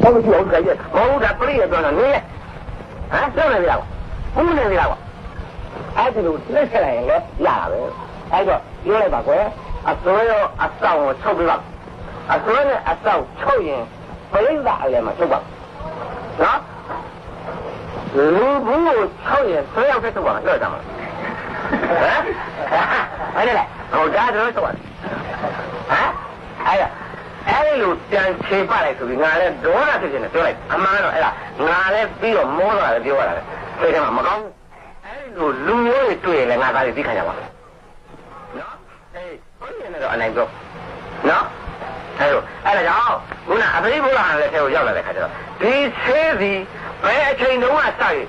我有这些，我这不也做了你嘞？啊，这能了，不能了。哎，这都那起来了，压了。哎个，有来把关，啊，所有啊上我抽不了，啊，所有呢啊上抽烟，不能打了嘛，是吧？啊，如果抽烟，谁要开始管这干嘛？哎，来，我家这说，啊，哎呀。အဲ့လိုပြန်ခြေပလိုက်ဆိုပြီးငါလည်းဒေါသဖြစ်နေတယ်ပြောလိုက်အမှန်တော့အဲ့ဒါငါလည်းပြီးတော့မောတော့လည်းပြောရတာလေစိတ်ထဲမှာမကောင်းအဲ့လိုလူမျိုးတွေတွေ့ရင်လည်းငါသားတွေသိခံကြပါနော်အေးဘုရားနဲ့တော့အနိုင်ပြောနော်အဲ့ဒါကြောင့်ခုနအပရိဘုရားလည်းထဲကိုရောက်လာတဲ့ခါကျတော့ဒီဆေးစီဘယ်အချိန်တုန်းကစရည်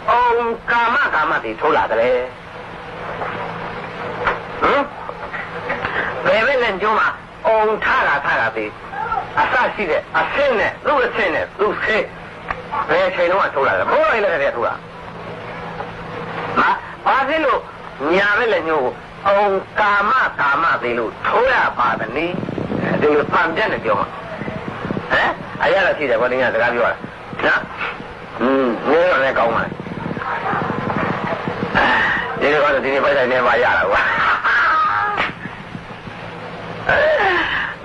အောင်ကာမတွေထိုးလာတယ်ဟမ်ဘယ်ပဲလည်းကျုံးမှာအောင်ထားတာပြီအစရှိတဲ့အဆင်းနဲ့သူ့အဆင်းနဲ့သူ့ဆေးဘယ်ချိန်တော့ထိုးလာတယ်ဘိုးလိုက်လည်းထိုးလာဘာဖြစ်လို့ညာပဲလည်းညို့အောင်ကာမသေးလို့ထိုးရပါသနည်းဒီလိုပံပြတ်နေပြောမှာဟမ်အရာတော့ရှိတယ်ဘောတင်းကစကားပြောတာနော်နေတော့လည်းကောင်းပါလေဒီလိုကတော့ဒီနေ့ပိုက်ဆိုင်နေပါရတာကွာ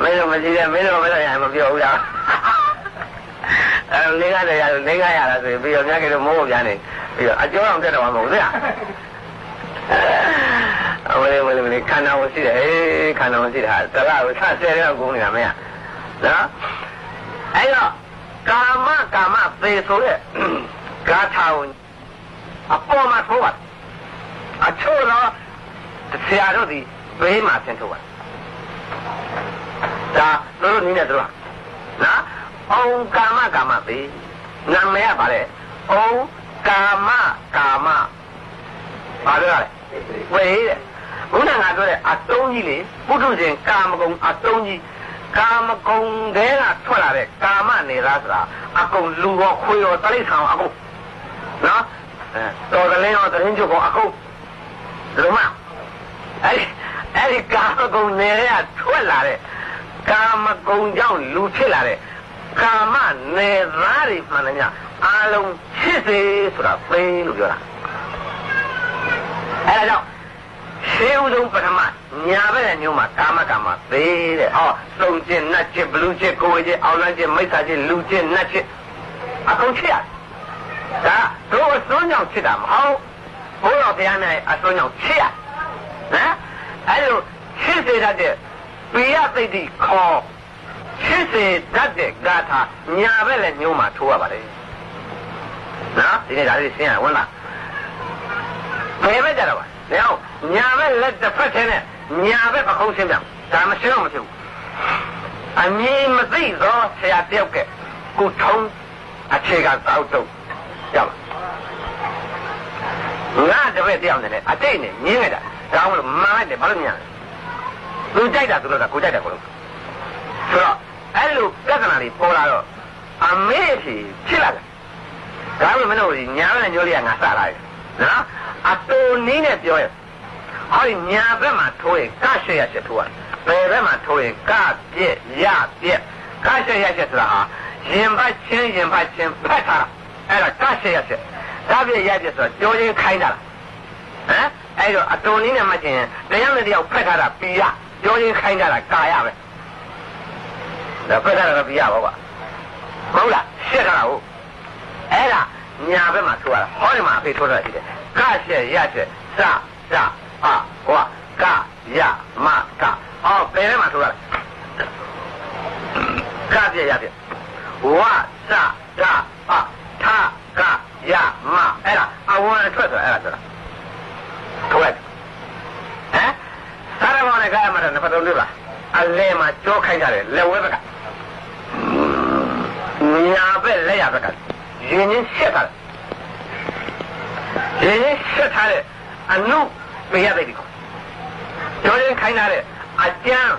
မင်းတို့မရှိတဲ့မင်းတို့မဆိုင်ရမပြောဘူးလားနေရတာဆိုပြီးတော့မြတ်ကြီးတို့မိုးပြန်နေပြီးတော့အကျော်အောင်တက်တော့မှာမဟုတ်ဘူးလားဝေးခန္ဓာကိုရှိတယ်ခန္ဓာကိုရှိတာတလားကိုဆက်ဆဲတဲ့ကုန်းနေတာမင်းနော်အဲ့တော့ကာမသေဆိုတဲ့ဂါထာကိုအပေါ်မှာထိုးပါအချို့တော့ဆရာတို့ဒီဘေးမှာဆင်းထိုးပါဒါတို့နည်းနဲ့တို့နော်အောင်ကာမပဲနာမည်ကပါလေအောင်ကာမဘာလို့လဲဝေးတဲ့ဘုရားငါပြောတဲ့အတုံးကြီးလေပုထုဇဉ်ကာမဂုဏ်အတုံးကြီးကာမဂုဏ်တဲကထွက်လာတဲ့ကာမနေသားဆိုတာအကုန်လူရောခွေရောတလိษံအကုန်နော်တော်တလင်းရောတရင်ချုပ်ရောအကုန်လူမအဲ့ဒီကာမဂုဏ်နေရထွက်လာတဲ့ကာမဂုဏ်ကြောင့်လူဖြစ်လာတဲ့ကာမနေသားတွေမှန်တယ်ညအားလုံးဖြစ်စေဆိုတာသိလို့ပြောတာအဲ့ဒါကြောင့်ရှင်းဦးဆုံးပထမညာဘက်နဲ့ညို့မှာကာမသေးတဲ့ဟောစုံကျင်နတ်ချစ်ဘလူးချစ်ကိုဝေချစ်အောင်လန်းချစ်မိစ္ဆာချစ်လူချစ်နတ်ချစ်အကုန်ချစ်ရဒါတို့အစွန်းကြောင့်ချစ်တာမဟုတ်ဘုရားဘုရားနဲ့အစွန်းကြောင့်ချစ်ရနော်အဲ့လိုချစ်စေတတ်တဲ့ပိယသိတိခေါ်ချစ်စေတတ်တဲ့ဂါထာညာဘက်နဲ့ညို့မှာထိုးရပါလေနော်ဒီနေ့ဒါလေးရှင်းရဝင်လားဘယ်ဘက်ကြတော့ပါလေအောင်ညာဘက်လက်တစ်ဖက်ထဲနဲ့ညာဘက်ပခုံးရှင်းပြဒါမရှင်းတော့မဖြစ်ဘူးအမည်မသိသောဆရာတယောက်ကကိုထုံးအခြေခံတောက်တော့ကြောက်ငါတပည့်တယောက်နဲ့အတိတ်နဲ့ညင်းနေတာဒါမှမဟုတ်မားတယ်ဘာလို့ညံသူကြိုက်တာသူတို့ကကိုကြိုက်တယ်ကိုလို့ဆိုတော့အဲ့လိုပြဿနာတွေပေါ်လာတော့အမေဖြစ်လာတယ်ဒါမှမဟုတ်ညာနဲ့ညိုးလေးကငါစလာတယ်နော်အတူနည်းနဲ့ပြောရဟောဒီညာဘက်မှာထိုးရင်ကရှက်ရချက်ထိုးရဘယ်ဘက်မှာထိုးရင်ကပြက်ရပြက်ကရှက်ရချက်ဆိုတာဟာရင်ဘတ်ချင်းဖက်ထားတာအဲ့ဒါကရှက်ရချက်ဒါပြက်ရပြက်ဆိုတာကြောချင်းခိုင်းတာလားဟမ်အဲ့တော့အတူနည်းနဲ့မှချင်းတရားနဲ့တရားဖက်ထားတာပြီးရကြောချင်းခိုင်းတာကာရပဲဒါဖက်ထားတာပြီးရပါကွာမဟုတ်လားရှက်ထားတာဟုတ်အဲ့ဒါညာဘက်မှာထိုးရတာဟောဒီမှာအဖေထိုးတာရှိတယ်ကရှက်ရချက်စဟောကရမကဟောဘယ်ထဲမှာထိုးရလဲကပြရပြဟ ဝစဒပထကယမအဲ့ဒါအဝန်းအထွက်ဆိုအဲ့ဒါဆိုတာဟုတ်လားဟမ်စားရမောနဲ့ကြရမှာတော့နှစ်ဖက်လုံးတွေ့ပါအလဲမှာကြောခိုင်းကြတယ်လက်ဝဲဘက်ကညာဘက်လက်ရဘက်ကရင်းချင်းရှက်ထားတယ်ရင်းချင်းရှက်ထားတဲ့အနုပေးရတဲ့ဒီကောကြောချင်းခိုင်းထားတဲ့အကျမ်း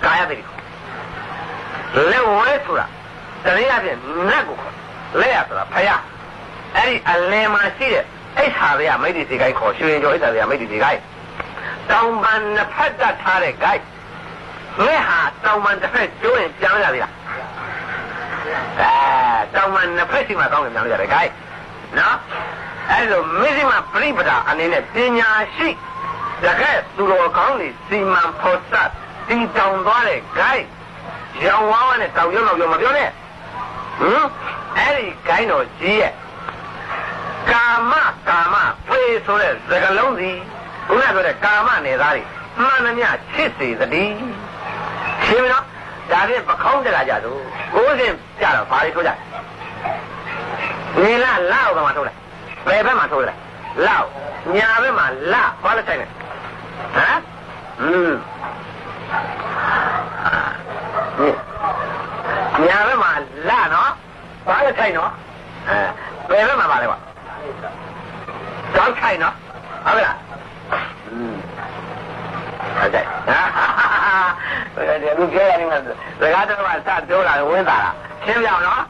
ကာယတဲ့ဒီကောလက်ဝဲဆိုတာတနည်းအားဖြင့်နတ်ကိုလက်ရဆိုတာဖယားအဲ့ဒီအလင်းမှာရှိတဲ့အိဋ္ဌာတွေကမိတ္တိစီကိုင်းခေါ်ရွှေကျော်အိဋ္ဌာတွေကမိတ္တိစီကိုင်းတောင်ပန်နှစ်ဖက်တတ်ထားတဲ့ကိုင်းလက်ဟာတောင်ပန်တစ်ဖက်ကျိုးရင်ပြန်ရပြီလားတောင်ပန်နှစ်ဖက်ရှိမှကောင်းရင်ပြန်ရရတယ်ကိုင်းနော်အဲ့လိုမိစိမပရိပဒါအနေနဲ့ပညာရှိတကယ်သူတော်ကောင်းတွေစီမံဖော်တတ်တည်တောင်သွားတဲ့ကိုင်းရောင်ဝါးဝါးနဲ့တောင်ရုံတော့မပြောနဲ့အဲ့ဒီကိုင်းတော်ကြီးရဲ့ကာမဖေးဆိုတဲ့စကလုံးစီခုနပြောတဲ့ကာမနယ်သားတွေမှန်သမျှချစ်စေသတည်းရှင်းပြီနော်ဒါဖြင့်ပခေါင်းတက်လာကြသို့ကိုးစင်ကြတော့ဘာတွေထိုးကြနေလားလောက်ဘယ်မှာထိုးလဲဘယ်ဘက်မှာထိုးလဲလောက်ညာဘက်မှာလဘာလဲဆိုင်လဲဟမ်ညာဘက်မှာလနော်ဘာလဲဆိုင်နော်ဘယ်ဘက်မှာပါလဲကွာတောက်ဆိုင်နော်ဟုတ်ကဲ့ဟုတ်တယ်လူပြောရတယ်မှာစကားတော့စပြောလာဝင်းတာလားရှင်းပြအောင်နော်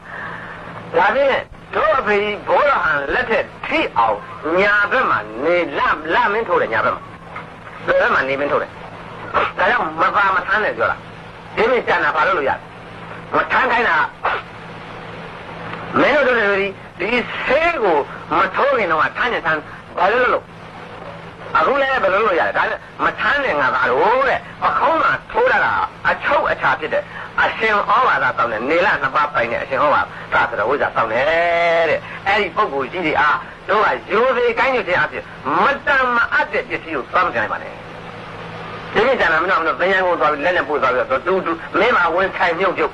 ဒါဖြင့်တို့အဖေဘောရဟန်လက်ထက်ထိအောင်ညာဘက်မှာနေလမင်းထိုးတယ်ညာဘက်မှာဘယ်ဘက်မှာနေမင်းထိုးတယ်ဒါကြောင့်မပါမထမ်းတယ်ပြောတာဒီနေ့ကျန်တာဘာလို့လို့ရမထမ်းခိုင်းတာမင်းတို့ဒီဆေးကိုမထိုးရင်တော့ထမ်းနေထမ်းဘာလို့လို့အခုလည်းဘယ်လိုလုပ်ရလဲဒါလည်းမထမ်းနဲ့ငါသာတော့တဲ့ပခေါင်းမှာထိုးရတာအချုပ်အခြာဖြစ်တဲ့အရှင်ဩဝါဒတောင်းတဲ့နေလနှစ်ပါးပိုင်တဲ့အရှင်ဩဝါဒဆိုတော့ဝိဇ္ဇာတောင်းတယ်တဲ့အဲ့ဒီပုဂ္ဂိုလ်ကြီးတွေအားတို့ကရိုသေကိုင်းညွတ်ခြင်းအဖြစ်မတန်မအပ်တဲ့ပစ္စည်းကိုသွားမကြနိုင်ပါနဲ့ဒီနေ့ကျန်တာမင်းတို့ဘယ်ရန်ကိုသွားပြီးလက်နဲ့ပို့သွားပြီးတော့တူမင်းမှာဝင်ခိုင်မြုပ်ပြုတ်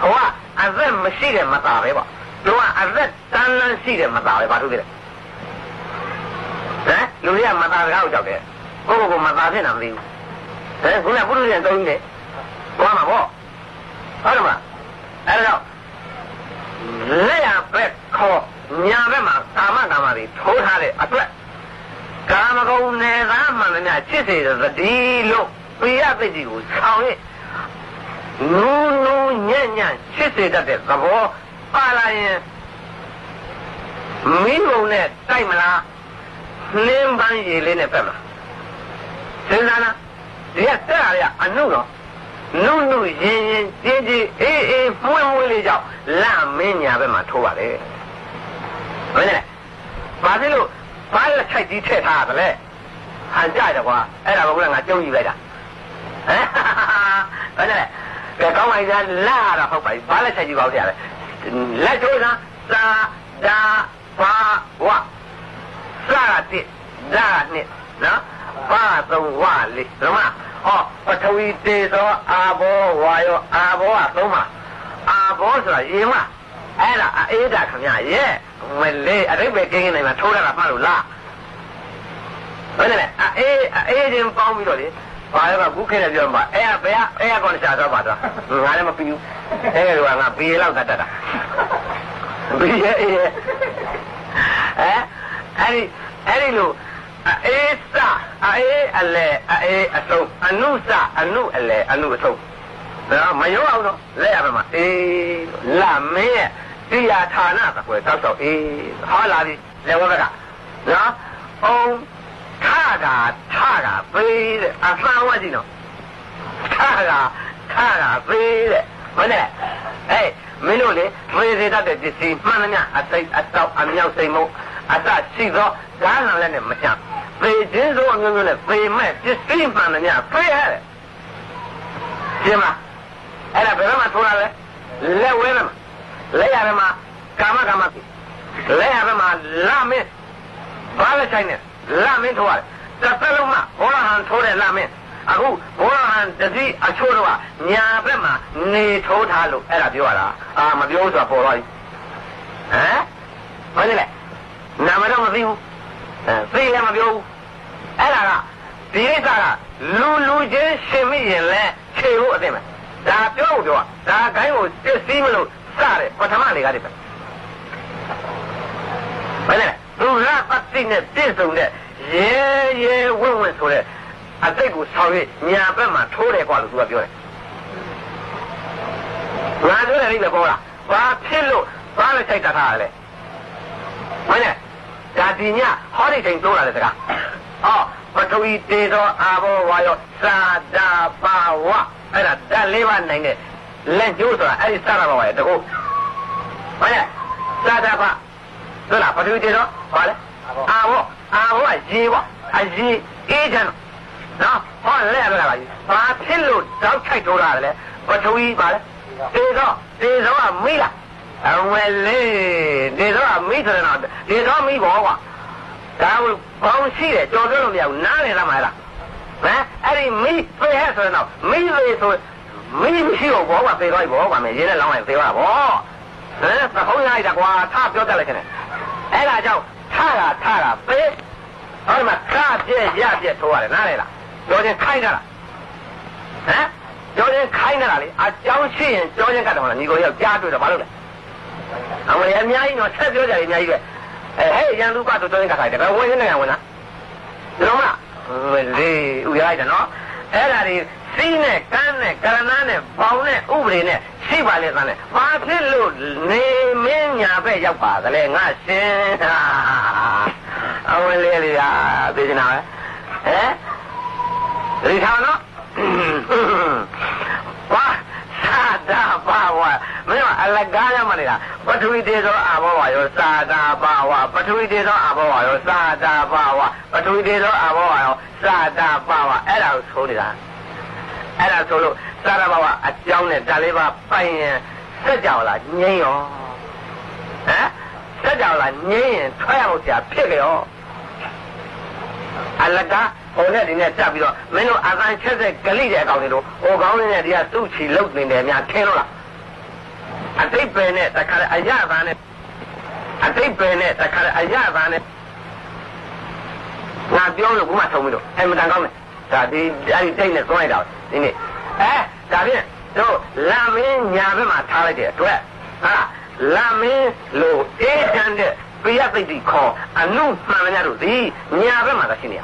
ဟိုကအသက်မရှိတဲ့မသားပဲပေါ့တို့ကအသက်တန်းလန်းရှိတဲ့မသားပဲဘာလို့လဲလူတွေကမသားစကားကိုကြောက်တယ်ကိုယ့်ကိုယ်မသားဖြစ်တာမသိဘူးခုနကပုရိသေတုံးကြီးတယ်သွားမှာပေါ့ဟုတ်တယ်မလားအဲ့တော့လက်ရဘက်ခေါ်ညာဘက်မှာကာမတွေထိုးထားတဲ့အတွက်ကာမဂုဏ်နယ်သားမှန်သမျှချစ်စေတဲ့သတိလို့ပိယပိတိကိုဆောင်ရနူးနူးညံ့ညံ့ချစ်စေတတ်တဲ့သဘောပါလာရင်မင်းုံနဲ့တိုက်မလားလင်းပန်းရည်လေးနဲ့ပဲမလားစဉ်းစားလားဒီကတက်ရတဲ့အနုတော့နုရင်ကြီးအေးမွှေးလေးကြောင့်လန့်မင်းညာဘက်မှာထိုးပါလေမင်းနဲ့ဘာဖြစ်လို့ဘာလက်ချိုက်ကြီးထည့်ထားရသလဲဟန်ကြတယ်ကွာအဲ့ဒါကဘုရားငါကြုံယူလိုက်တာဟမ်နဲ့ကဲကောင်းပါပြီလာရတာဟုတ်ပါပြီဘာလက်ချိုက်ကြီးပေါက်ထည့်ရလဲလက်ချိုးစားသာဒါဘာဝစတိဒါနဲ့နော်ဘာသုံးဝလေးဓမ္မဟောပထဝီတေသောအာဘောဝါယောအာဘောကသုံးပါအာဘောဆိုတာရေမအဲ့ဒါအေးတာခင်ဗျရဲ့မလေးအရိပ်ပဲကင်းနေမှာထိုးရတာမှလို့လားဟုတ်တယ်အေးချင်းပေါင်းပြီးတော့လေဘာလဲကခုခဲတယ်ပြောမှာအဲ့ဘယ်အဲ့ကောရှာတော့ပါတော့ငါလည်းမပြီးဘူးအဲ့ဒါကငါဘီလောက်တတ်တာဘီရဲ့အဲ့ဒီလိုအေးစအေးအလဲအေးအဆုံးအနုစအနုအလဲအနုအဆုံးဒါမရောအောင်တော့လက်ရပါမှာအေးလာမင်းရဲ့တရားဌာနကကွယ်တောက်တော့အေးဟောလာပြီလက်ဝဲဘက်ကနော်အောင်ထတာပေးတဲ့အဖန်ဝတ်ကြည့်နော်ထတာပေးတဲ့ဟုတ်တယ်မင်းတို့လေမေးစေတတ်တဲ့ပစ္စည်းမှန်သမျှအစိတ်အတောက်အမြောက်စိတ်မုံအတရှိသောဓာတ်လံလည်းနဲ့မချမ်းပေခြင်းစိုးအမျိုးမျိုးနဲ့ပေမဲ့ပစ္စည်းမှန်သမျှပေးရတယ်ရှင်းမလားအဲ့ဒါဘယ်မှာထိုးရလဲလက်ဝဲမှာလက်ရမှာကာမလက်ရမှာလာမင်းဘာလဲဆိုင်နေလာမင်းထိုးရတယ်တစ်သက်လုံးမှာဘောရဟန်ထိုးတဲ့လာမင်း အခုဘောရဟန်တတိအချို့တော့ညာဘက်မှာနေထိုးထားလို့အဲ့ဒါပြောရတာမပြောဘူးဆိုတာပေါ်သွားပြီဟမ်ဘာလဲနာမတော့မသိဘူးသိလည်းမပြောဘူးအဲ့ဒါကဒီကိစ္စကလူချင်းရှင်မိရင်လဲခြေဖို့အသိမယ်ဒါပြောဖို့ပြောတာဒါခိုင်းကိုတစ်စည်းမလို့စတယ်ပထမနေကတည်းကဘာလဲသူရပတ်တိနဲ့ပြည့်စုံတဲ့ရဲဝင့်ဆိုတဲ့အတိတ်ကိုဆောင်ရညာဘက်မှာထိုးတယ်ကွာလို့သူကပြောတယ်ငါပြောတယ်လိမ့်ပဲပေါ်လားဘာဖြစ်လို့ဘာလဲစိတ်တထားရလဲမင်းနဲ့ဒါဒီညဟောဒီချိန်တိုးလာတဲ့စကားပထဝီတေသောအာဘောဝါယောသာတာပါဝအဲ့ဒါဓာတ်လေးပါနိုင်တဲ့လက်ကျိုးဆိုတာအဲ့ဒီသာတာပါဝါရဲ့တကူဘာလဲသာတာပါဆိုလားပထဝီတေသောဘာလဲအာဘောရေပေါ့အရေအေးချမ်းနော်ဟောလဲရတော့လားဘာဖြစ်လို့တောက်ချိုက်ထိုးလာတယ်လဲပထဝီပါလဲတေသောကမိလားအဝဲလေးတေသောကမိဆိုတော့တေသောမိဘောကွာဒါဘောင်းရှိတယ်ကြော်ပြောလို့မရဘူးနားနေလားမလားဟမ်အဲ့ဒီမိဖေးဟဲ့ဆိုတော့မိဖေးဆိုမိမရှိတော့ဘောကဖေးသွားပြီဘောကမယ်ရင်းနဲ့လောင်းလိုက်ဖေးသွားဘောသဟုံးရလိုက်တာကွာထပြောတတ်လိုက်ခင်အဲ့ဒါကြောင့်ထတာဖေးဟောဒီမှာခပြည့်ရပြည့်ထိုးရတယ်နားလေလားကြောချင်းခိုင်းတာလားဟမ်ကြောချင်းခိုင်းတာလေအကြောင်းရှိရင်ကြောချင်းကတ်တယ်မလားညီကိုရောက်ကြားတွေ့တော့ဘာလုပ်လဲအမလေးအများကြီးတော့ဆက်ပြောကြတယ်အများကြီးပဲဟဲ့ရန်လူကဆိုကြောချင်းကတ်ခိုင်းတယ်ဘယ်ဝင်နေဝင်လားဒီတော့မလားလေဥရလိုက်တယ်နော်အဲ့ဒါတွေစီးနဲ့ကန်းနဲ့ကရဏနဲ့ပေါင်းနဲ့ဥပဒေနဲ့ရှိပါလေသားနဲ့ဘာဖြစ်လို့နေမင်းညာပဲရောက်ပါသလဲငါရှင်အဝဲလေးလေးဟာသိချင်တာပဲဒီထောင်နော်ဘာသာတာပါဝါမင်းကအလကားရမနေတာပထဝီတေသောအာဘောဝါရောသာတာပါဝါပထဝီတေသောအာဘောဝါရောသာတာပါဝါပထဝီတေသောအာဘောဝါရောသာတာပါဝါအဲ့ဒါကိုဆိုနေတာအဲ့ဒါဆိုလို့သာတာပါဝါအကြောင်းနဲ့ဓာတ်လေးပါပိုင်ရင်စက်ကြောလားငိမ့်ရောစက်ကြောလားငိမ့်ရင်ထွက်ရဖို့ဆရာဖြစ်ကြရောအလကားဟိုနဲ့ဒီနဲ့တက်ပြီးတော့မင်းတို့အကန်ချက်တဲ့ဂလိတဲ့အကောင်တွေတို့ဟိုကောင်းနေတဲ့ဒီကသူ့ချီလုတ်နေတယ်များထင်းလို့လားအတိတ်ပဲနဲ့တခါအရသာနဲ့အတိတ်ပဲနဲ့တခါအရသာနဲ့ငါပြောလို့ဘူးမထုံဘူးလို့အမတန်ကောင်းတယ်ဒါဒီအဲ့ဒီတိတ်နဲ့သွင်းလိုက်တာဒီနေ့ဒါဖြင့်တို့လာမင်းညာဘက်မှာထားလိုက်တဲ့အတွက်လာမင်းလို့အေးတန်တဲ့ပြရသိတိခေါ်အနုမှန်မများတို့ဒီညာဘက်မှာသာရှိနေရ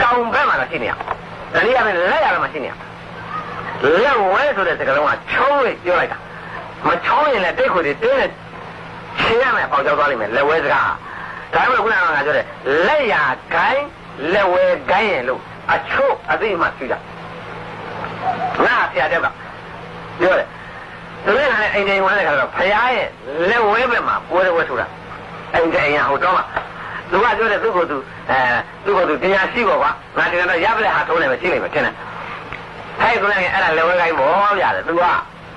တောင်ဘက်မှာသာရှိနေရဒါလေးကလည်းလက်ရမှာရှိနေရလက်ဝဲဆိုတဲ့စကားလုံးကချုံးလို့ပြောလိုက်တာမချောင်းရင်လည်းတိတ်ခွေတွေတင်းနဲ့ချေရမယ်ပေါက်ကြောက်သွားလိမ့်မယ်လက်ဝဲစကားဒါမှမဟုတ်ခုနကပြောတယ်လက်ရကိုင်းလက်ဝဲကိုင်းရင်လို့အချို့အသိမှသိကြငါဆရာတဲ့ကပြောတယ်သူလည်းလည်းအိမ်တိုင်းဝင်တဲ့ခါတော့ဖရားရဲ့လက်ဝဲဘက်မှာပွဲဝဲဆိုတာအိမ်တိုင်းဟိုတော့မှသူကပြောတယ်သူ့ကိုသူတရားရှိပေါ့ကွာငါတင်တော့ရပလက်ဟာထုံးနေမယ်ရှိနေမယ်ထင်တယ်အဲ့ဒါလည်းအဲ့ဒါလက်ဝဲကိုင်းပေါ့ရတယ်သူက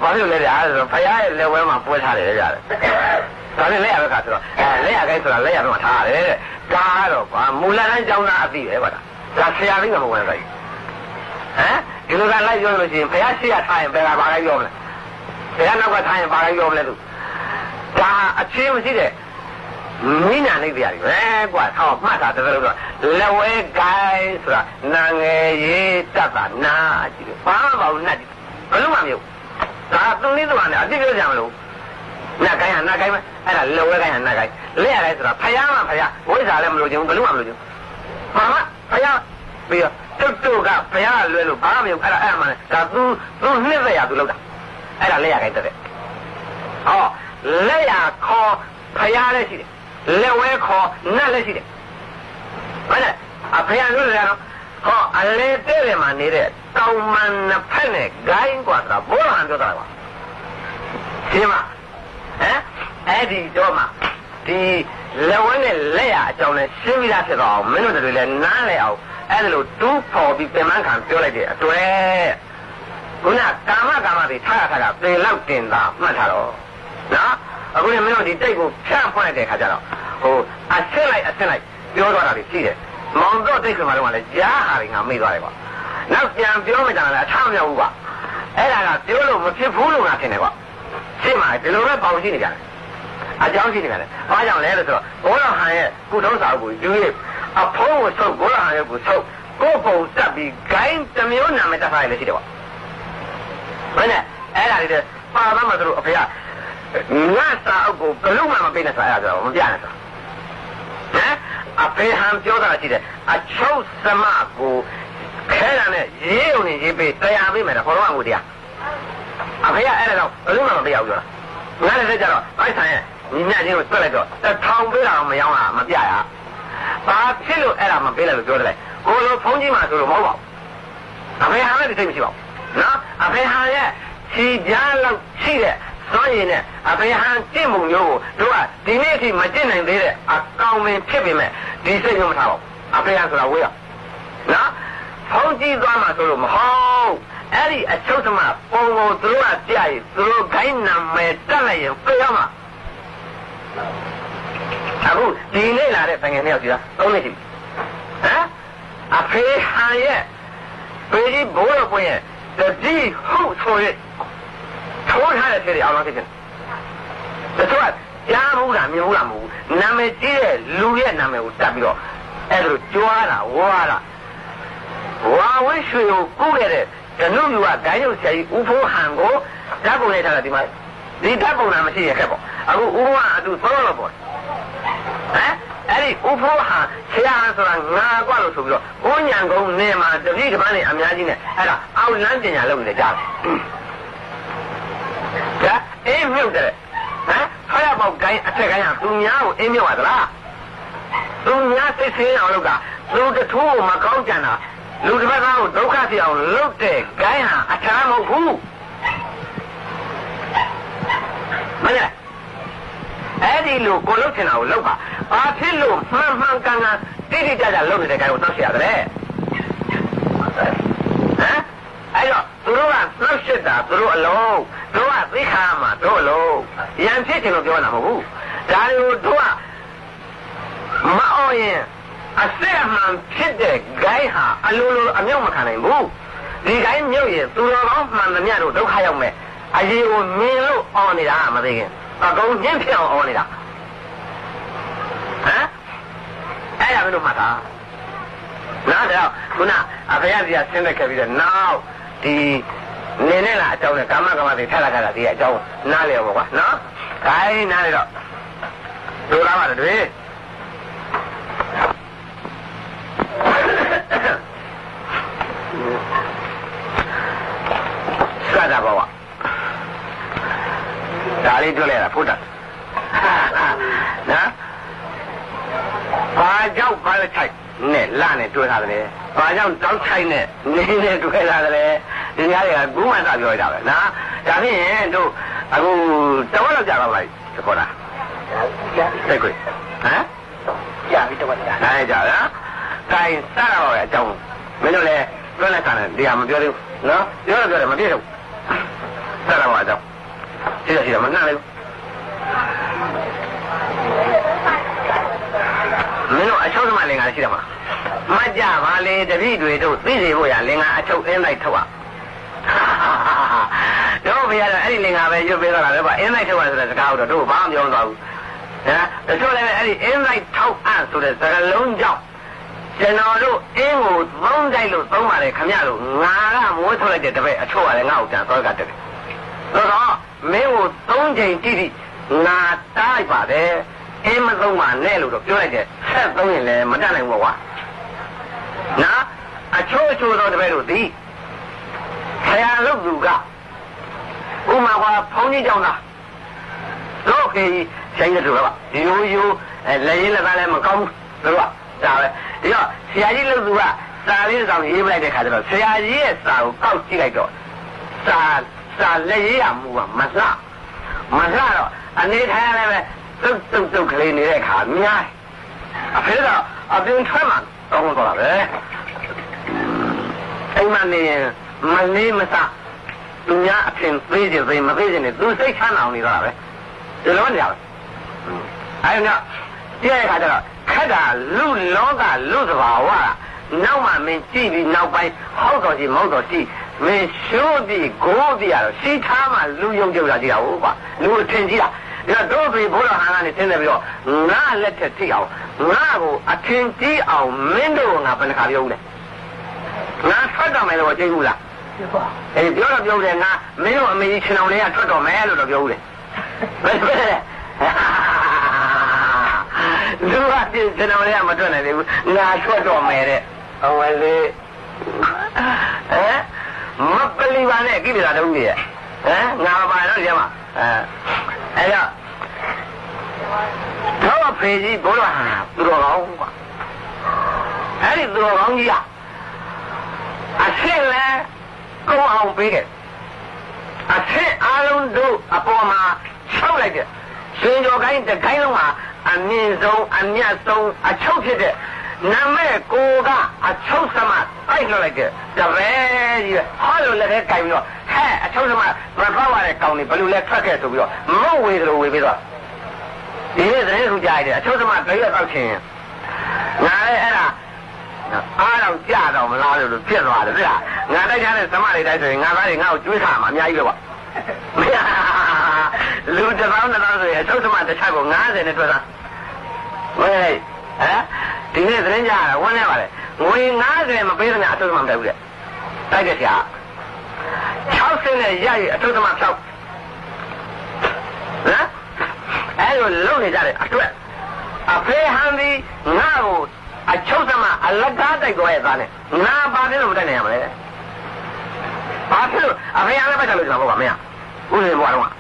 ဘာလို့လဲဗျာဆိုတော့ဖရားရဲ့လက်ဝဲမှာပွဲထားတယ်ကြတယ်ဒါနဲ့လက်ရဘက်ကဆိုတော့လက်ရကိုင်းဆိုတာလက်ရဘက်မှာထားရတယ်တဲ့ဒါကတော့ကွာမူလတိုင်းကျောင်းသားအသိပဲကွာဒါဆရာသိမှမဝင်ဘူးဒီလိုကလိုက်ပြောလို့ရှိရင်ဖရားရှိရထားရင်ဘယ်ကဘာကိုင်းပြောမလဲဘယ်ကနောက်ကထားရင်ဘာကိုင်းပြောမလဲသူဒါအချင်းမရှိတဲ့မိညာနေကြရတယ်ပဲကွာဆောင်းမှတ်တာတကယ်လို့ဆိုလက်ဝဲကိုင်းဆိုတာနာငယ်ရေးတတ်တာနာကြည့်ဘာမှမဟုတ်နဲ့ဘယ်လိုမှမဟုတ်ဒါသူလေးသမားနဲ့အတိပြောကြမလို့နာကိုင်းဟာနာကိုင်းပဲအဲ့ဒါလက်ဝဲကိုင်းဟာနာကိုင်းလက်ရတယ်ဆိုတာဖယားမှဖယားဝိဇ္ဇာလည်းမလို့ခြင်းဘယ်လိုမှမလို့ခြင်းဘာမှဖယားပြီးတော့တုတ်ကဖယားလွဲလို့ဘာမှမဟုတ်အဲ့မှလည်းဒါသူနှစ်သက်ရသူလောက်တာအဲ့ဒါလက်ရကိုင်းတဲ့ဟောလက်ရခေါ်ဖယားလည်းရှိတယ်လက်ဝဲခေါ်နတ်လည်းရှိတယ်ဘာလဲအဖေရလို့လည်းတော့ဟောအလေတဲ့တယ်မှာနေတဲ့တောင်မှန်နှစ်ဖက်နဲ့ဂိုင်းกว่าဆိုတာဘောဟန်ပြောတာကွာဒီမှာအဲ့ဒီတော့မှဒီလက်ဝဲနဲ့လက်ရအကြောင်းနဲ့ရှင်းပြီးသားဖြစ်တော့အောင်မင်းတို့တွေလည်းနားလည်အောင်အဲ့ဒါလို့တူးဖော်ပြီးပြင်ပန်းခံပြောလိုက်တဲ့အတွက်ခုနကာမတွေထားတာပေလောက်တင်တာမှတ်ထားတော့နော်အခုလည်းမင်းတို့ဒီတိတ်ကိုဖြန့်ဖွင့်တဲ့ခါကျတော့ဟိုအဆင့်လိုက်ပြောသွားတာတွေရှိတယ် မောင်တော့တိတ်ခွင်မှာတော့လည်းကြားဟာတွေငါမေ့သွားတယ်ကွာနောက်ပြန်ပြောမှကြတယ်အထမရောက်ဘူးကွာအဲ့ဒါကပြောလို့မဖြစ်ဘူးလို့ငါထင်တယ်ကွာရှင်းပါဒီလိုပဲပေါင်ရှိနေကြတယ်အကြောင်းရှိနေကြတယ်ဘာကြောင့်လဲလို့ဆိုတော့ဘိုးတော်ဟန်ရဲ့ကုထုံးစာကိုယူရအဖုံးကိုဆုပ်ဘိုးတော်ဟန်ရဲ့ကိုဆုပ်ကိုပုံတက်ပြီးဂိုင်းတစ်မျိုးနာမည်တက်ထားရလည်းရှိတယ်ကွာဘယ်နဲ့အဲ့ဒါလေးပါသားမှတို့အဖေကငါစာအုပ်ကိုဘလို့မှမပေးနဲ့ဆိုအဲ့ဒါဆိုမပြနဲ့ဆိုဟမ်အဖေဟန်ပြောတာရှိတယ်အချုပ်စမကိုခဲတာနဲ့ရေးုံနဲ့ရေးပေးတရားပေးမယ်တော့ဘောလုံးအမှုတရားအဖေကအဲ့ဒါတော့ဘလို့မှမပေးအောင်ပြောတာငါလည်းကြတော့အိုက်ဆိုင်ရဲ့ညီမချင်းကိုတွက်လိုက်တော့1000ပေးတာတော့မရောတာမပြရဘာဖြစ်လို့အဲ့ဒါမပေးလိုက်လို့ပြောတယ်လေကိုလိုဖုန်းကြီးမှဆိုလို့မဟုတ်ပါဘူးအဖေဟန်လည်းသိမရှိပါဘူးနော်အဖေဟန်ရဲ့ခြေကြားလောက်ရှိတဲ့စွမ်းရည်နဲ့အဖေဟန်ကျင့်မှုမျိုးကိုတို့ကဒီနေ့အထိမကျင့်နိုင်သေးတဲ့အကောင်ပင်ဖြစ်ပေမဲ့ဒီစိတ်မျိုးမထားပါဘူးအဖေဟန်ဆိုတာဝေးရနော်ဖုန်းကြီးသွားမှဆိုလို့မဟုတ်အဲ့ဒီအချုပ်သမားပုံကိုသူတို့ကပြရည်သူတို့ခိုင်းနာမယ်တက်လိုက်ရင်ပြေးရမှာအခုဒီနေ့လာတဲ့ငွေနှစ်ယောက်ကြီးလား3နှစ်ရှိပြီဟမ်အဖေဟန်ရဲ့ဘေးကြီးဘိုးတော်ပွင့်ရဲ့တတိဟုတ်ဆိုရထိုးထားတဲ့ခြေတွေအောင်လို့ဖြစ်တယ်တချို့ကကြားမှုလားမြင်မှုလားမဟုတ်ဘူးနာမည်ကြီးတဲ့လူရဲ့နာမည်ကိုတက်ပြီးတော့အဲ့ဒါကြွားတာဝါတာဝါဝိရွှေကိုကူးခဲ့တဲ့ကနုမြူကဂိုင်းရုပ်ဆရာကြီးဦးဖိုးဟန်ကိုဓာတ်ပုံနဲ့ထားတာဒီမှာဒီဓာတ်ပုံနာမရှိရခဲ့ပေါ့အခုဦးဖိုးဟန်အတူသောတော့ပေါ့ဟမ်အဲ့ဒီဦးဖိုးဟန်ဆရာဟန်ဆိုတာငါကွာလို့ဆိုပြီးတော့ဦးညံကုန်းနေမှာတပည့်တပန်းနေအများကြီးနဲ့အဲ့ဒါအောက်လန်းပညာလုပ်နေကြတယ်ဒါအေးမြုပ်တယ်ဟမ်ဖယားပေါက်ဂိုင်းအထက်ဂိုင်းဟာသူများကိုအေးမြုပ်ရသလားသူများသိစင်းအောင်လုပ်တာလူတထိုးကိုမကောင်းကြံတာလူတစ်ပတ်သားကိုဒုက္ခဖြစ်အောင်လုပ်တဲ့ဂိုင်းဟာအထာမဟုတ်ဘူးမင်းအဲ့ဒီလိုကိုလုပ်ချင်တာကိုလုပ်ပါဘာဖြစ်လို့မှန်မှန်ကန်ကန်တိတိကျကျလုပ်နေတဲ့ဂိုင်းကိုတောက်เสียရတယ်ဟမ်အဲ့တော့သူတို့ကနှုတ်ရှစ်တာသူတို့အလုံးတို့ကသိခါမှာတို့အလုံးရန်ဖြစ်ချင်လို့ပြောတာမဟုတ်ဘူးဒါတွေကိုတို့ကမအောင်ရင်အစစ်အမှန်ဖြစ်တဲ့ဂိုင်းဟာအလိုလိုအမြုပ်မခံနိုင်ဘူးဒီဂိုင်းမြုပ်ရင်သူတော်ကောင်းမှန်သမျှတို့ဒုက္ခရောက်မယ်အရေးကိုမြင်လို့အော်နေတာမသိခင်အကုန်ညှင်းဖြစ်အောင်အော်နေတာဟမ်အဲ့ဒါမင်းတို့မှတ်တာနားတော့ခုနအဖေရစီကဆင်းသက်ခဲ့ပြီးတော့နောက်ဒီနေနဲ့လားအကြောင်းနဲ့ကာမကမ္မတွေထက်လာကြတာဒီအကြောင်းနားလေရောကွာနော်ခိုင်းနားလေတော့တို့လာပါတွေ့စကားပါဝါဒါလေးတွေ့လိုက်တာဖုတ်တာနော်ဘာကြောင့်ဘာလဲထိုက်နဲ့လာနဲ့တွေ့ထားတယ်ဘာကြောင့်တောက်ထိုက်နဲ့နေနဲ့တွေ့ထားတယ်ဒီများတွေကကူးမှန်တာပြောရတာပဲနော်ဒါဖြင့်တို့အခုတဝက်လောက်ကြာတော့လိုက်ခေါ်တာစိတ်ခွေဟမ်ကြာပြီတဝက်ကြာနိုင်ကြလားခိုင်းစတာပါပဲအကြောင်းမင်းတို့လည်းတွန်းလက်ခံတယ်ဒီဟာမပြောသေးဘူးနော်ပြောတော့ပြောတယ်မပြည့်တော့စတာပါအကြောင်းရှိတယ်မနှံ့လေမင်းတို့အချုပ်သမားလင်္ကာရှိတယ်မလားမကြပါလေတပည့်တွေတို့သိစေဖို့ရလင်္ကာအချုပ်အင်းလိုက်ထုတ်ရတို့ဘုရားတော့အဲ့ဒီလင်္ကာပဲရွတ်ပေးတော့တာပဲကွာအင်းလိုက်ထုတ်ရဆိုတဲ့စကားတော့တို့ဘာမှမပြောတော့ဘူးဟမ်တချို့လည်းအဲ့ဒီအင်းလိုက်ထုတ်အပ်ဆိုတဲ့စကားလုံးကြောင့်ကျွန်တော်တို့အင်းကိုသုံးတိုက်လို့သုံးပါတယ်ခမရလို့ငါကမိုးထုတ်လိုက်တဲ့တပည့်အချို့ကလည်းငါ့ကိုပြန်တော့ကတက်တယ်ဆိုတော့မင်းကို3ချိန်တိတိငါတားလိုက်ပါတယ်အင်းမသုံးပါနဲ့လို့တော့ပြောလိုက်တယ်ဆက်သုံးရင်လည်းမတတ်နိုင်ဘူးကွာနော်အချို့တော့တပည့်တို့ဒီခရာလုပ်သူကဥမာကဖုန်းကြီးကြောင်းသားတော့ခေဆိုင်တဲ့သူကဒီလိုရိုးလက်ရင်းလက်သားလည်းမကောင်းဘူးသူကဒါပဲဒီတော့ဆရာကြီးလုပ်သူကစာလေးတောင်ရေးပလိုက်တဲ့ခါကျတော့ဆရာကြီးရဲ့စာကိုကောက်ကြည့်လိုက်တော့စာလက်ရေးရမှုကမလှတော့အနေထားရလည်းပဲတုတ်ကလေးနေတဲ့ခါများအဖေကအပြင်ထွက်မှတောင်းတော့တာပဲအိမ်မနေမလေးမစသူများအပြင်သေးခြင်းသေးမသေးခြင်းနဲ့သူစိတ်ချမ်းအောင်နေတော့တာပဲဒီလိုနေရပဲအဲ့ဒါကြည့်ရတဲ့ခါကျတော့ခ တာလူလောကလူသဘာဝနောက်မှမင်းကြည့်ပြီးနောက်ပိုင်းဟောက်တော်ကြီးမဟုတ်တော်ရှိမင်းရှိုးပြီးကိုးပြီးရတော့စီထားမှလူယုံကြည်တာကြည့်တာဟုတ်ပါလူအထင်ကြီးတာဒါတော့ဘိုးတော်ဟန်ကနေသင်တယ်ပြီးတော့ငါလက်ထက်ထိအောင်ငါကိုအထင်ကြီးအောင်မင်းတို့ငါဘယ်နှခါပြောဦးလဲငါထွက်တော်မယ်လို့ကြိတ်ဘူးလားအေးပြောတော့ပြောတယ်ငါမင်းတို့အမေကြီးရှင်အောင်လေးကထွက်တော်မယ်လို့တော့ပြောဦးတယ်ဘယ်လိုလဲလူကရှင်အောင်လေးကမထွက်နိုင်သေးဘူးငါထွက်တော်မယ်တဲ့အဝယ်လေးမပလီပါနဲ့ကိလေသာတုံးကြီးရဲ့ငါပါတော့ဒီမှာအဲ့တော့ဖေကြီးဘိုးတော်ဟာသူတော်ကောင်းကွာအဲ့ဒီသူတော်ကောင်းကြီးကအရှင်းလဲကောင်းအောင်ပေးတယ်အရှင်းအားလုံးတို့အပေါ်မှာချောက်လိုက်တယ်ရှင်ကျော်ကိုင်းတကိုင်းလုံးဟာအမြင့်ဆုံးအမြတ်ဆုံးအချုပ်ဖြစ်တဲ့နာမည်ကိုကအချုပ်သမားတိုက်လွှတ်လိုက်တယ်တပည့်ကြီးဟောလို့လည်းကြိုင်ပြီးတော့ဟဲ့အချုပ်သမားမဖောက်ရတဲ့ကောင်တွေဘယ်လိုလဲထွက်ခဲ့ဆိုပြီးတော့မဟုတ်ဝေသလိုဝေပြီးတော့ဒီနေ့သတင်းထူကြရတယ်အချုပ်သမားတရွက်တောက်ချင်းငါလည်းအဲ့ဒါအားတော့ကြတော့မလားလို့ဖြစ်သွားတယ်ဗျာငါတိုက်ထားတဲ့သမားတွေတိုက်ဆိုရင်ငါသားတွေငါ့ကိုကျွေးခါမှာအများကြီးပဲကွာလူတစ်ပေါင်းတစ်ပေါင်းဆိုရင်အချုပ်သမားတစ်ချက်ကို90နဲ့ထွက်တာဝေးဒီနေ့သတင်းကြရတာဝန်းနေပါလေငွေ90မပေးသမျှအထုသမားမတိုက်ဘူးတဲ့တိုက်တယ်ဆရာ60နဲ့ရရအထုသမားဖြောက်အဲ့လိုလုံနေကြတယ်အတွက်အဖေဟန်ဒီငါ့ကိုအချုပ်သမားအလကားတိုက်တော့ရဲ့သားနဲ့ငါဘာဖြစ်လို့မတိုက်နိုင်ရမလဲဘာဖြစ်လို့အဖေဟန်လည်းတိုက်တယ်လို့ကျွန်တော်ပြောပါမင်းဥစဉ်ဘွားတော့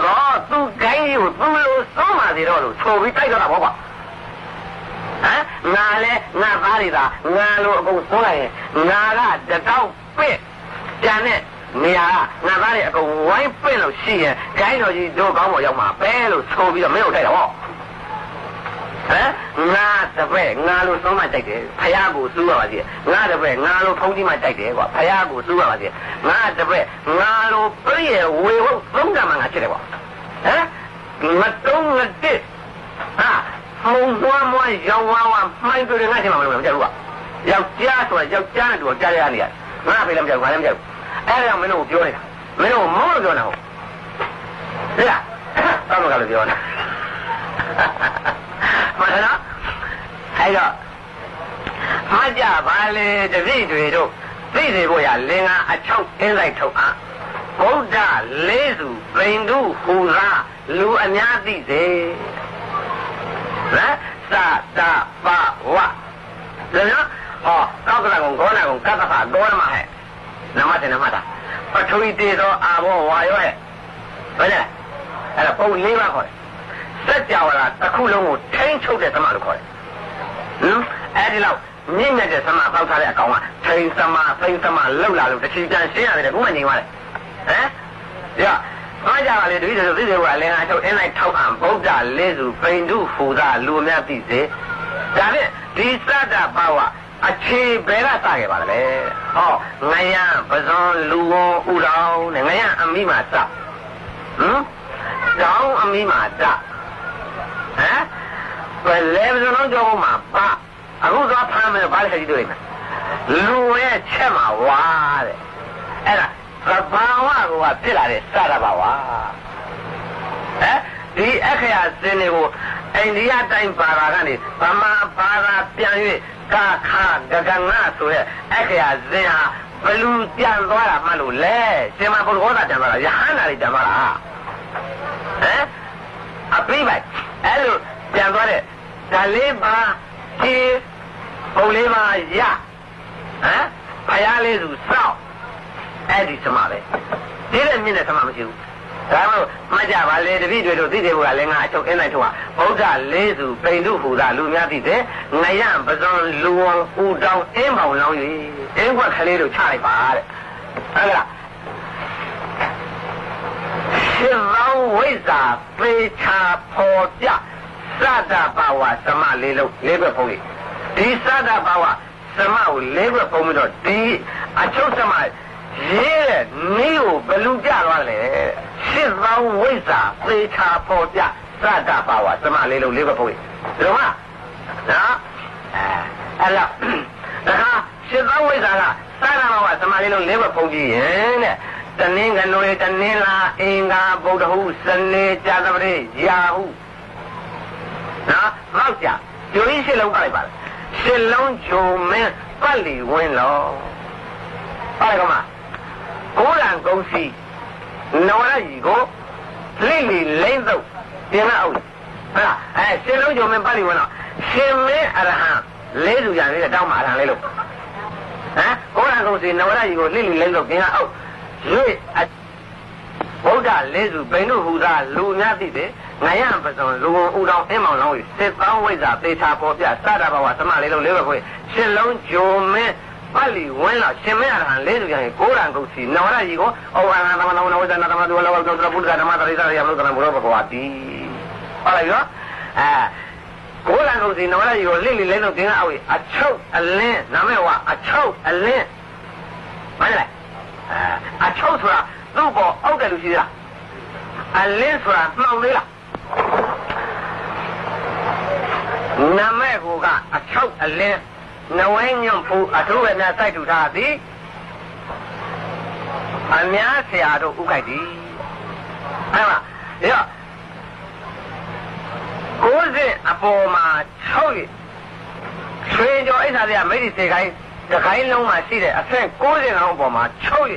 တော့သူဂိုင်းကြီးကိုသူ့လိုစောမှစီတော့လို့ချိုပြီးတိုက်တော့တာပေါ့ကွာငါလဲငါသားတွေသာငါလိုအကုန်ဆုံးလိုက်ရင်ငါကတတောက်ပင့်ကြံတဲ့နေရာကငါသားတွေအကုန်ဝိုင်းပင့်လို့ရှိရင်ဂိုင်းတော်ကြီးတို့ကောင်းပေါ်ရောက်မှာပဲလို့ဆိုပြီးတော့မင်းတို့တိုက်တာပေါ့ငါတပည့်ငါလိုဆုံးမတိုက်တယ်ဖယားကိုစူးရပါစေငါတပည့်ငါလိုဖုံးကြီးမှတိုက်တယ်ကွာဖယားကိုစူးရပါစေငါတပည့်ငါလိုပြည့်ဝေဖို့သုံးကမှငါဖြစ်တယ်ကွာမတုံးမတစ်မုံသွားမွားရောင်ဝါးဝါမှိုင်းတွေ့ငါ့ချင်မှာမလို့မကြောက်ဘူးကယောက်ျားဆိုယောက်ျားနဲ့တူကြားရရနေရငါဖေးလည်းမကြောက်ငါလည်းမကြောက်အဲ့ဒါမင်းတို့ပြောနေတာမင်းတို့မောလို့ပြောနေတာဟုတ်ဟဲ့တောင်းတော့ကလည်းပြောနေတာမှန်လားအဲ့တော့မကြပါလေတပည့်တွေတို့သိစေဖို့ရလင်္ကာအချောက်အင်းလိုက်ထုတ်အားဗုဒ္ဓလေးစုပိန်တုဟူသာလူအများသိစေသတပဝဒါနော်ဟောကောက်ကလာကုံကောနာကုံကတ္တဖာဒေါရမဟဲ့နမတေနမတာပထဝီတေသောအာဘောဝါယောဟဲ့ဘယ်လဲအဲ့ဒါပုံ၄ပါးခေါ်တယ်စัจ java လာတစ်ခုလုံးကိုထိန်းချုပ်တဲ့သမလို့ခေါ်တယ်အဲ့ဒီလောက်မြင့်မြတ်တဲ့သမပေါက်ထားတဲ့အကောင်ကထိန်းသမသိန်းသမလောက်လာလို့တစ်ချီတန်ရှင်းရတယ်ခုမှနေသွားတယ်ဒါအားကြပါလေတပည့်တို့သိစေဖို့အလင်းအချုပ်အင်းလိုက်ထောက်အောင်ဗုဒ္ဓလေးစုပိန်တုဖူသာလူအများသိစေဒါဖြင့်ဒီစတ္တဘာဝအခြေဘယ်ကစခဲ့ပါလဲဟောငရံပဇွန်လူဝဥတော်နဲ့ငရံအမိမှာစတောင်းအမိမှာစဘယ်လဲပဇွန်လုံးကြောမှာပါအခုသွားဖမ်းမယ်ဘာလဲဆက်ကြည့်တွေ့မယ်လူရဲ့ချက်မှာဝါတဲ့အဲ့ဒါသဘာဝကဖြစ်လာတဲ့စတ္တဘာဝဒီအခရာစင်းတွေကိုအိန္ဒိယတိုင်းပါရာကနေဗမာပါရာပြန်၍ကာခဂဂငါဆိုတဲ့အခရာစင်းဟာဘလူပြန်သွားတာမှလို့လဲရှင်မဘုရားပြန်သွားတာယဟန္တာတွေပြန်သွားတာအပိပိုက်အဲ့လိုပြန်သွားတဲ့ဒါလေးပါဒီပုံလေးပါရဖယားလေးစုစောက်အဲ့ဒီသမပဲဒီတဲ့မြင့်တဲ့သမမရှိဘူးဒါမှမဟုတ်မှတ်ကြပါလေတပည့်တွေတို့သိတယ်ဘုရားလည်းငါအချုပ်အင်းလိုက်ထုတ်ဟာဗုဒ္ဓလေးစုပိန်တုဟူသာလူများသိတယ်ငရံပဇွန်လူဝဥတောင်းအင်းပေါင်လောင်း၍အင်းခွက်ကလေးတို့ချလိုက်ပါတဲ့ဟုတ်လားရှင်သောဝိဇ္ဇာပေချာဖော်ပြစတ္တဘာဝသမလေးလုံးလေးဘက်ဖုံးဒီစတ္တဘာဝသမကိုလေးဘက်ဖုံးပြီးတော့ဒီအချုပ်သမရေးတဲ့နီးကိုဘလူကြသွားတယ်ရှင်းသောဝိဇ္ဇာသေချာပေါ်ပြစတ္တဘာဝသမလေးလုံးလေးဘက်ဖုံးဒီလိုမှ နော်အဲ့တော့ဒါရှင်းသောဝိဇ္ဇာကသာရမောကသမားလေးလုံးလေးဘက်ဖုံးကြည့်ရင်တဲ့တနင်္ဂနွေတနင်္လာအင်္ဂါဗုဒ္ဓဟူစနေကြာသပတေးရာဟုနော်မောက်ကြဂျိုကြီးရှစ်လုံးပါလိုက်ပါလားရှစ်လုံးဂျိုမင်းပတ်လီဝင်းလောပါလိုက်ကောမကိုးလံကုန်းစီနဝရကြီးကိုလိလိလိမ့်တော့ပြင်မအောင်ဟုတ်လားရှစ်လုံးဂျိုမင်းပတ်လီဝင်းလောရှင်မင်းအရဟံလေးစုရလေးတောင်းမှာအရဟံလေးလို့ကိုးလံကုန်းစီနဝရကြီးကိုလိလိလိမ့်တော့ပြင်မအောင်ရွေဗုဒ္ဓလေးစုဘိန္ဓုဟူသာလူများသိတယ်ငရံပစုံလူဦးတော်အင်းမောင်လောင်းကြီးစစ်သောင်းဝိဇ္ဇာသေချာပေါ်ပြစတာဘဝသမလေးလုံးလေးပဲခွေရှင်းလုံးဂျိုမင်းပတ်လီဝင်းလာရှင်မင်းအရဟံလေးစုရရင်ကိုးရံကုတ်စီနဝရကြီးကိုဩအာနာသမနဝနဝိဇ္ဇာနာသမဒုလောကောဘုဒ္ဓဓမ္မတရိသရယမလို့တရံဘုရောဘဂဝတိဟုတ်လားရောကိုးရံကုတ်စီနဝရကြီးကိုလိလိလဲတော့တင်အောင်အချုပ်အလင်းနာမည်ဝအချုပ်အလင်းမှန်လားအချုပ်ဆိုတာသူ့ပေါ်အောက်တယ်လို့ရှိသေးလားအလင်းဆိုတာမှောင်သေးလားနာမည်ကအချုပ်အလင်းနဝဲညွန့်ဖူးအထုပဲများစိုက်ထူထားသည်အများဆရာတို့ဥခိုက်သည်အဲ့မှာဒါကိုးစဉ်အပေါ်မှာချုပ်ရရွှေကျော်အိဋ္ဌာတွေကမိတ်ဒီစေခိုင်းတခိုင်းလုံးမှာရှိတဲ့အဆင့်90လောက်အပေါ်မှာချုပ်ရ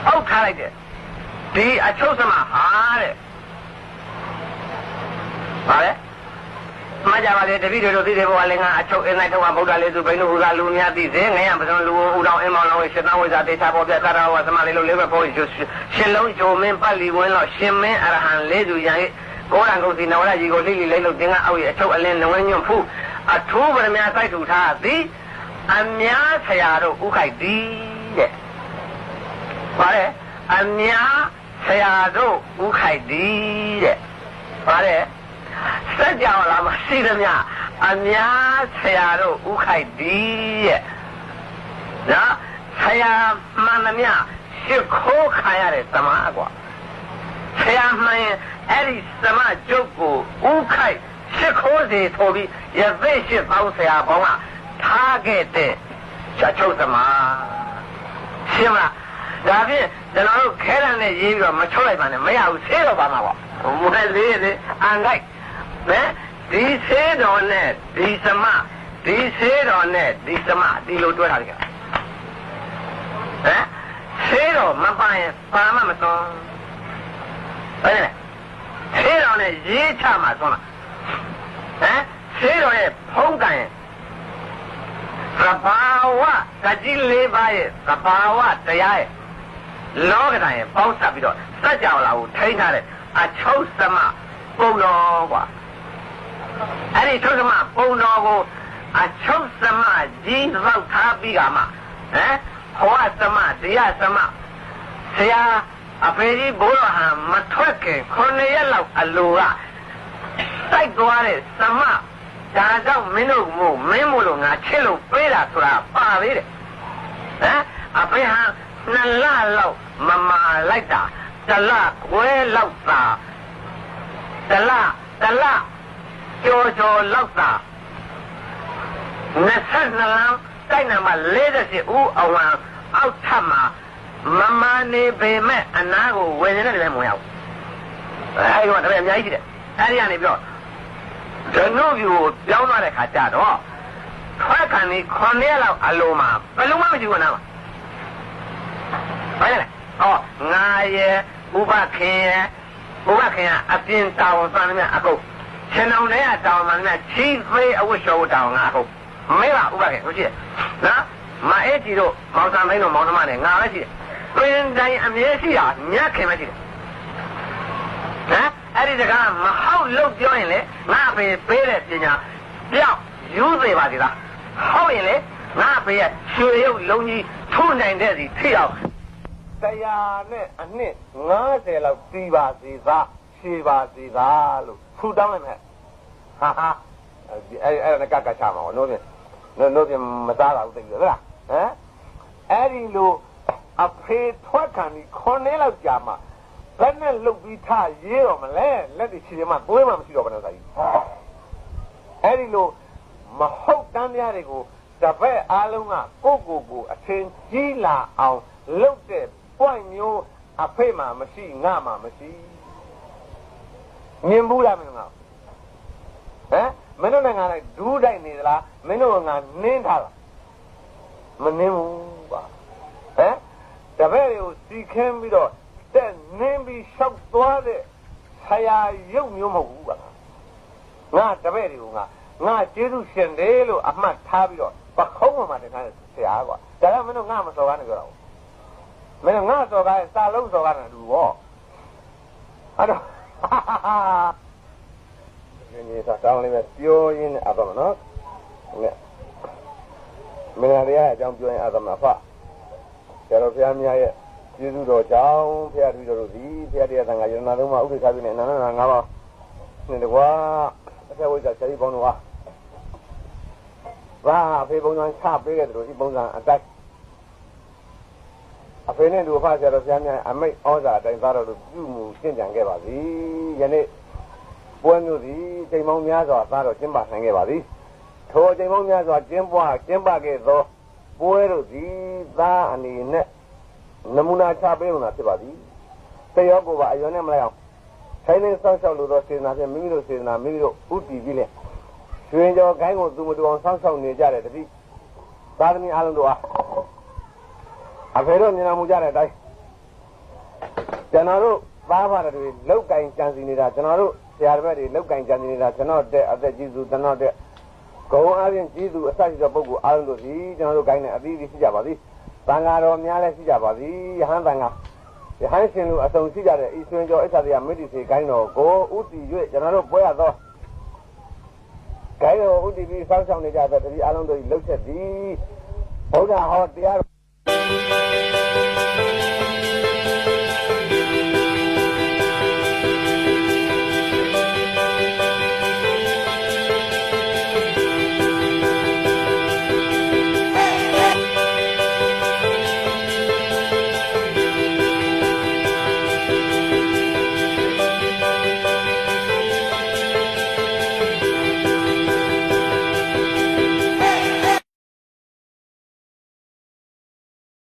အောက်ထားလိုက်တယ်ဒီအချုပ်စမဟာတဲ့ပါလေမှားကြပါလေတပည့်တို့သိတယ်ဘုရားလည်းငါအချုပ်အင်းလိုက်တော့ဗုဒ္ဓလေးစုဘိန္ဓုဟူသာလူများသိစေငရံပစုံလူဦးတော်အင်းမောင်လောင်းရှင်းသောဝိဇ္ဇာတေချာပေါ်ပြသတာဝသမလေးလုံးလေးပဲပေါ်ရှင်လုံးဂျိုမင်းပတ်လီဝင်းလို့ရှင်မင်းအရဟံလေးစုရန်ကိုးရံကုတ်စီနဝရကြီးကိုလိလိလိမ့်လို့တင်ကအောက်ရဲ့အချုပ်အလင်းနဝဲညွန့်ဖူးအထူးဗရမများစိုက်ထူထားသည်အများဆရာတို့ဥခိုက်သည်တဲ့ပါလေအများဆရာတို့ဥခိုက်သည်တဲ့ပါလေစัจ java လာမရှိသမျှအများဆရာတို့ဥခိုက်သည်တဲ့နော်ဆရာမှန်သမျှရှ စ်ခိုးခံရတဲ့သမားကွာဆရာမှန်ရင်အဲ့ဒီသမားကျုပ်ကိုဥခိုက်ရှစ်ခိုးစီထိုးပြီးရသိရှစ်ပေါင်းဆရာပေါင်းကထားခဲ့တဲ့ချုပ်သမားရှင်းမလားဒါဖြင့်ကျွန်တော်တို့ခဲရန်နဲ့ရေးပြီးတော့မချုပ်လိုက်ပါနဲ့မရဘူးဆေးတော့ပါမှာပေါ့မွဲလေးလေအန်လိုက်ဒီဆေးတော်နဲ့ဒီသမဒီဆေးတော်နဲ့ဒီသမဒီလိုတွဲထားတယ်ဆေးတော်မပါရင်ပါမမသွန်းဘယ်လဲဆေးတော်နဲ့ရေးချမှာသွန်းလားဆေးတော်ရဲ့ဖုံးကန်ရဲ့သဘာဝကကြီးလေးပါးရဲ့သဘာဝတရားရဲ့လောကဓာတ်ရဲ့ပေါင်းစပ်ပြီးတော့စัจ java လာကိုထိန်းထားတဲ့အချုပ်သမပုံတော်ကွာအဲ့ဒီချုပ်သမပုံတော်ကိုအချုပ်သမကြီးသောက်ထားပြီးကမှဟောသမတရားသမဆရာအဖေကြီးဘိုးတော်ဟာမထွက်ခင်9ရက်လောက်အလိုကစိုက်သွားတဲ့သမဒါကြောင့်မင်းတို့မို့မင်းမို့လို့ငါချစ်လို့ပေးတာဆိုတာပါသေးတယ်အဖေဟာ2လလောက်မမာလိုက်တာ1လခွဲလောက်သာ1လကျော်လောက်သာ22လမ်းတိုက်နံပါတ်48ဦးအောင်အောက်ထပ်မှာမမာနေပေမဲ့အနာကိုဝင်နေတဲ့လည်းမဝင်အောင်အဲဒီတော့တပည့်အများကြီးရှိတယ်အဲဒီကနေပြီးတော့ဒနုပြူကိုပြောင်းသွားတဲ့ခါကျတော့ထွက်ခံနေ9ရက်လောက်အလိုမှာဘယ်လုံးမှမရှိဘူးနားမှာဘာလဲငါရဲ့ဥပခင်ကအပြင်တောင်စံမြအကုတ်ခြေနှောင်ထဲကတောင်မှန်မြချီးသေးအဝတ်လျှော်တောင်ငါအကုတ်မဲပါဥပခင်ဟုတ်ရှိတယ်နော်မအေးကြီးတို့မောင်စံသိန်းတို့မောင်သမားနဲ့ငါလည်းရှိတယ်တွင်တိုင်းအမြဲရှိတာညက်ခင်မရှိတယ်အဲ့ဒီတကားမဟုတ်လို့ပြောရင်လေငါအဖေပေးတဲ့ပညာပြောက်ယူသေးပါသေးလားဟုတ်ရင်လေငါအဖေရဲ့ရွှေရုပ်လုံးကြီးထုနိုင်တဲ့စီထိအောင်100နဲ့အနှစ်50လောက်ပြီးပါစေသာရှည်ပါစေသာလို့ထူတောင်းလိုက်မယ်ဟာအဲ့ဒါကကချမှာနော်နို့ပြင်မသားတာဘူးသိပြီဟုတ်လားအဲ့ဒီလိုအဖေထွက်ခံပြီး9လောက်ကြာမှဘယ်နဲ့လုတ်ပြီးထားရေးတော့မလဲလက်တွေခြေမှသွေးမှမရှိတော့ဘယ်နဲ့ဆိုင် အဲ့ဒီလိုမဟုတ်တမ်းများတွေကိုတပည့်အားလုံးကကိုအထင်ကြီးလာအောင်လုပ်တဲ့ point မျိုးအဖေမှမရှိငါမှမရှိမြင်ဘူးလားမင်းတို့ကဟမ်မင်းတို့နဲ့ငါလိုက်ဒူးတိုက်နေသလားမင်းတို့ကငါနင်းထားလားမနင်းဘူးပါဟမ်တပည့်တွေကိုစီခင်းပြီးတော့တက်နင်းပြီးရှောက်သွားတဲ့ဆရာရုပ်မျိုးမဟုတ်ဘူးပါငါတပည့်တွေကိုငါကျေးဇူးရှင်တယ်လို့အမှတ်ထားပြီးတော့ပခုံးမှတင်ထားတဲ့ဆရာကွာဒါကြောင့်မင်းတို့ငါမစော်ကားနေကြတော့မင်းတို့ငါစော်ကားစာလုံးစော်ကားနေလူပေါ့အဲ့တော့ဒီသာတောင်းလေးပဲပြောရင်းနဲ့အတော့နော်မင်းရအကြောင်းပြောရင်အတော့မှာဖဆရာတော်ဘုရားမြတ်ရဲ့ကျေးဇူးတော်ကြောင့်ဘုရားတပည့်တော်တို့ဒီဘုရားတရားသံဃာယရနာလုံးမှာဥပ္ပေခါပြနေနာနာငါးပါးနဲ့တကွာအထက်ဝိဇ္ဇာဆရာကြီးပေါင်းတော်ဟာအဖေပုံစံချပေးခဲ့တယ်လို့ဒီပုံစံအတိုက်အဖေနဲ့လူဖဆရာတော်ဘုရားမြတ်အမိတ်ဩဇာအတိုင်းသားတော်တို့ပြုမှုရှင်းကြံခဲ့ပါပြီယနေ့ပွဲမျိုးစီချိန်ပေါင်းများစွာသားတော်ကျင်းပနိုင်ခဲ့ပါသည်ထိုချိန်ပေါင်းများစွာကျင်းပခဲ့သောပွဲတို့သည်သားအနေနဲ့နမူနာချပေးလို့ဖြစ်ပါသည်သေရောကိုပါအယွန်းနဲ့မလိုက်အောင်ထိုင်းနေဆောက်ရှောက်လို့သောစေနာဖြင့်မိမိတို့စေနာမိမိတို့ဥတည်ပြီးလေရွှင်ကျော်ကိုင်းကိုသူမတူအောင်ဆောက်ရှောက်နေကြတဲ့တတိသာသမီအားလုံးတို့အားအဖေတို့မြင်နာမှုကြတဲ့အတိုင်းကျွန်တော်တို့သားဖာတွေလောက်ကင်ကြံစီနေတာကျွန်တော်တို့ဆရာတော်တွေလောက်ကင်ကြံစီနေတာကျွန်တော်တဲ့အသက်ကြီးသူကျွန်တော်တဲ့ဂုံအားဖြင့်ကြီးသူအစရှိသောပုဂ္ဂိုလ်အားလုံးတို့ဒီကျွန်တော်တို့ကိုင်းနဲ့အသီးသီးရှိကြပါသည်သံဃာတော်များလည်းရှိကြပါသည်ယဟန်သံဃာယဟန်ရှင်လူအစုံရှိကြတဲ့ဤဆွေကျော်အစ္ဆရာမိတ္တိစေကိုင်းတော်ကိုဥတည်၍ကျွန်တော်တို့ပွဲရသောကိုင်းတော်ဥတည်ပြီးဆောင်းဆောင်နေကြတဲ့တတိအားလုံးတို့လှုပ်ချက်သည်ဘုရားဟောတရား